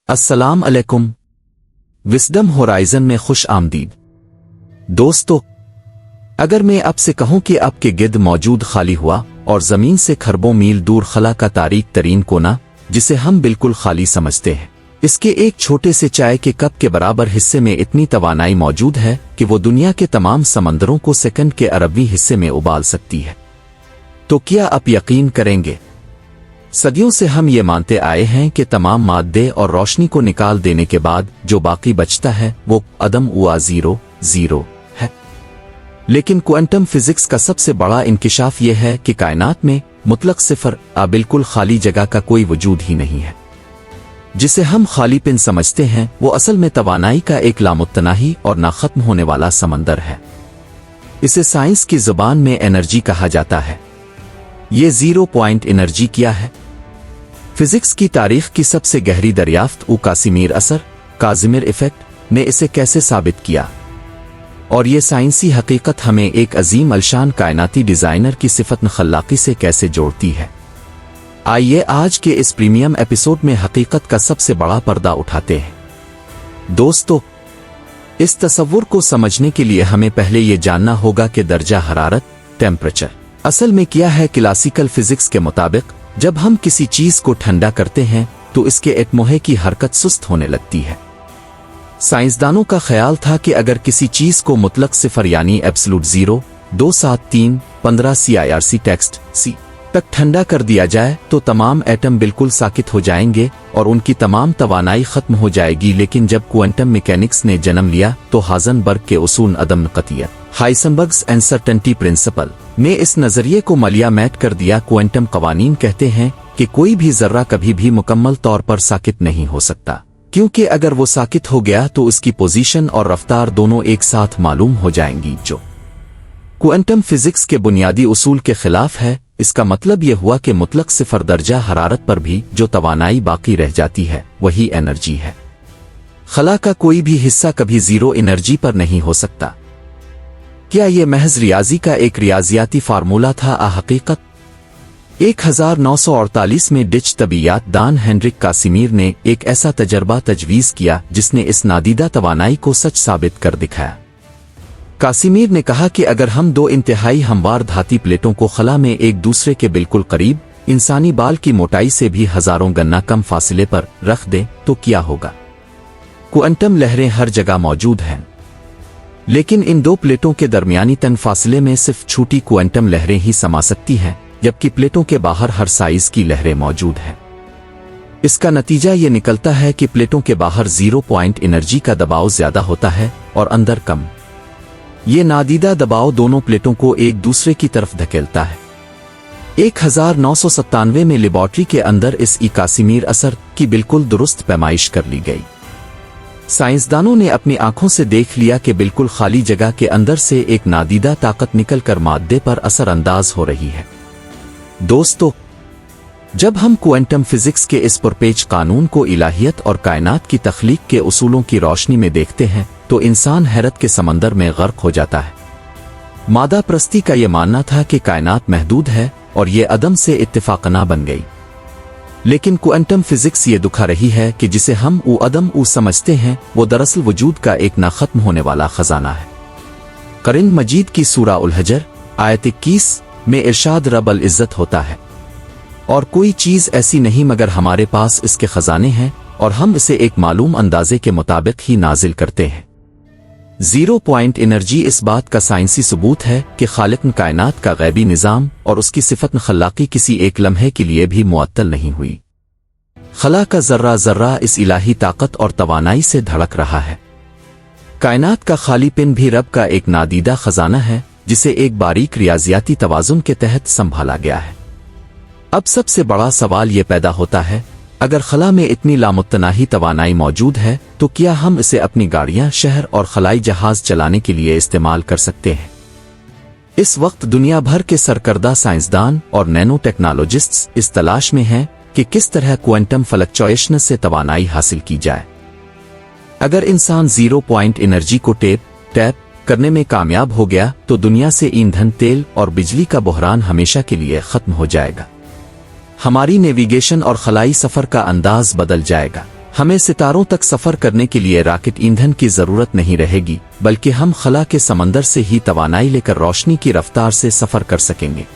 अस्सलाम अलैकुम। Wisdom horizon में खुश आमदीद। दोस्तों, अगर मैं आपसे कहूं कि आपके गिर्द मौजूद खाली हुआ और जमीन से खरबों मील दूर खला का तारीक तरीन कोना, जिसे हम बिल्कुल खाली समझते हैं, इसके एक छोटे से चाय के कप के बराबर हिस्से में इतनी तवानाई मौजूद है कि वो दुनिया के तमाम समंदरों को सेकंड के अरबवीं हिस्से में उबाल सकती है। तो क्या आप यकीन करेंगे? सदियों से हम ये मानते आए हैं कि तमाम मादे और रोशनी को निकाल देने के बाद जो बाकी बचता है वो अदम व जीरो है। लेकिन क्वांटम फिजिक्स का सबसे बड़ा इंकिशाफ यह है कि कायनात में मुतलक सिफर बिल्कुल खाली जगह का कोई वजूद ही नहीं है। जिसे हम खालीपिन समझते हैं वो असल में तवानाई का एक लामुत्तनाही और ना खत्म होने वाला समंदर है। इसे साइंस की जुबान में एनर्जी कहा जाता है। ये जीरो पॉइंट एनर्जी क्या है? फिजिक्स की तारीख की सबसे गहरी दरियाफ्त कासिमीर असर, काजिमिर इफेक्ट ने इसे कैसे साबित किया, और ये साइंसी हकीकत हमें एक अजीम अलशान कायनाती डिजाइनर की सिफत खल्लाकी से कैसे जोड़ती है। आइए आज के इस प्रीमियम एपिसोड में हकीकत का सबसे बड़ा पर्दा उठाते हैं। दोस्तों, इस तस्वुर को समझने के लिए हमें पहले ये जानना होगा कि दर्जा हरारत, टेम्परेचर, असल में क्या है। क्लासिकल फिजिक्स के मुताबिक जब हम किसी चीज को ठंडा करते हैं तो इसके एटमोहे की हरकत सुस्त होने लगती है। साइंसदानों का ख्याल था कि अगर किसी चीज को मुतलक सिफर यानी absolute zero 27315 CIRC text C तक ठंडा कर दिया जाए तो तमाम एटम बिल्कुल साकित हो जाएंगे और उनकी तमाम तवानाई खत्म हो जाएगी। लेकिन जब क्वांटम मैकेनिक्स ने जन्म लिया तो हाइजेनबर्ग के उसूल अदम नक़तियत, हाइसेनबर्ग्स अनसर्टेनिटी प्रिंसिपल, ने इस नजरिए को मलिया मैट कर दिया। क्वांटम कवानीन कहते हैं कि कोई भी जर्रा कभी भी मुकम्मल तौर पर साकित नहीं हो सकता, क्योंकि अगर वो साकित हो गया तो उसकी पोजीशन और रफ्तार दोनों एक साथ मालूम हो जाएंगी, जो क्वांटम फिजिक्स के बुनियादी उसूल के खिलाफ है। इसका मतलब यह हुआ कि मुतलक सिफर दर्जा हरारत पर भी जो तवानाई बाकी रह जाती है वही एनर्जी है। खला का कोई भी हिस्सा कभी जीरो एनर्जी पर नहीं हो सकता। क्या यह महज रियाजी का एक रियाजियाती फार्मूला था? हकीकत 1948 में डिच तबीयात दान हेनरिक कासिमीर ने एक ऐसा तजर्बा तजवीज किया जिसने इस नादीदा तवानाई को सच साबित कर दिखाया। कासिमीर ने कहा कि अगर हम दो इंतहाई हमवार धाती प्लेटों को खला में एक दूसरे के बिल्कुल करीब, इंसानी बाल की मोटाई से भी हजारों गन्ना कम फासले पर रख दें तो क्या होगा? क्वांटम लहरें हर जगह मौजूद हैं, लेकिन इन दो प्लेटों के दरमियानी तन फासले में सिर्फ छोटी क्वांटम लहरें ही समा सकती हैं, जबकि प्लेटों के बाहर हर साइज की लहरें मौजूद हैं। इसका नतीजा ये निकलता है कि प्लेटों के बाहर जीरो पॉइंट एनर्जी का दबाव ज्यादा होता है और अंदर कम। ये नादीदा दबाव दोनों प्लेटों को एक दूसरे की तरफ धकेलता है। 1997 में लेबॉर्ट्री के अंदर इस कासिमीर असर की बिल्कुल दुरुस्त पैमाइश कर ली गई। साइंसदानों ने अपनी आंखों से देख लिया कि बिल्कुल खाली जगह के अंदर से एक नादीदा ताकत निकलकर मादे पर असर अंदाज हो रही है। दोस्तों, जब हम क्वांटम फिजिक्स के इस पुरपेच कानून को इलाहियत और कायनात की तख्लीक के उसूलों की रोशनी में देखते हैं तो इंसान हैरत के समंदर में गर्क हो जाता है। मादा प्रस्ती का यह मानना था कि कायनात महदूद है और ये अदम से इत्तिफाकना बन गई। लेकिन क्वांटम फिजिक्स ये दिखा रही है कि जिसे हम अदम समझते हैं वो दरअसल वजूद का एक ना खत्म होने वाला खजाना है। कुरान मजीद की सूरा उल हजर आयत 21 में इरशाद रब अल इज्जत होता है, और कोई चीज ऐसी नहीं मगर हमारे पास इसके खजाने हैं और हम इसे एक मालूम अंदाजे के मुताबिक ही नाजिल करते हैं। जीरो पॉइंट एनर्जी इस बात का साइंसी सबूत है कि खालिक कायनात का गैबी निजाम और उसकी सिफत खल्लाकी किसी एक लम्हे के लिए भी मुअत्तल नहीं हुई। खला का जर्रा जर्रा इस इलाही ताकत और तवानाई से धड़क रहा है। कायनात का खालीपिन भी रब का एक नादीदा खजाना है जिसे एक बारीक रियाजियाती तवाजुन के तहत संभाला गया है। अब सबसे बड़ा सवाल यह पैदा होता है, अगर खला में इतनी लामुत्तनाही तवानाई मौजूद है तो क्या हम इसे अपनी गाड़ियां, शहर और खलाई जहाज चलाने के लिए इस्तेमाल कर सकते हैं? इस वक्त दुनिया भर के सरकर्दा साइंसदान और नैनो टेक्नोलॉजिस्ट्स इस तलाश में हैं कि किस तरह क्वांटम फ्लक्चुएशन से तवानाई हासिल की जाए। अगर इंसान जीरो पॉइंट एनर्जी को टैप करने में कामयाब हो गया तो दुनिया से ईंधन, तेल और बिजली का बहरान हमेशा के लिए खत्म हो जाएगा। हमारी नेविगेशन और खलाई सफर का अंदाज बदल जाएगा। हमें सितारों तक सफर करने के लिए रॉकेट ईंधन की जरूरत नहीं रहेगी, बल्कि हम खला के समंदर से ही तवानाई लेकर रोशनी की रफ्तार से सफर कर सकेंगे।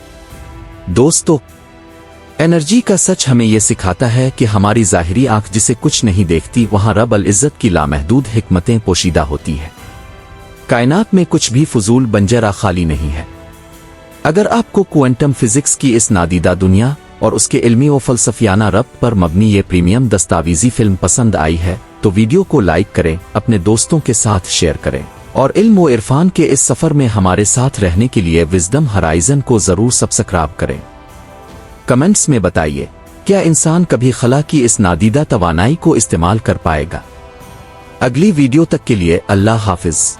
दोस्तों, एनर्जी का सच हमें यह सिखाता है कि हमारी ज़ाहिरी आंख जिसे कुछ नहीं देखती, वहां रब अल इज़्ज़त की लामहदूद हिकमतें पोशीदा होती है। कायनात में कुछ भी फजूल बंजरा खाली नहीं है। अगर आपको क्वांटम फिजिक्स की इस नादीदा दुनिया और उसके इल्मी व फलसफियाना रब्त पर मबनी ये प्रीमियम दस्तावेजी फिल्म पसंद आई है तो वीडियो को लाइक करें, अपने दोस्तों के साथ शेयर करें और इल्म व इरफान के इस सफर में हमारे साथ रहने के लिए विज़डम होराइजन को जरूर सब्सक्राइब करें। कमेंट्स में बताइए, क्या इंसान कभी खला की इस नादीदा तवानाई को इस्तेमाल कर पाएगा? अगली वीडियो तक के लिए अल्लाह हाफिज।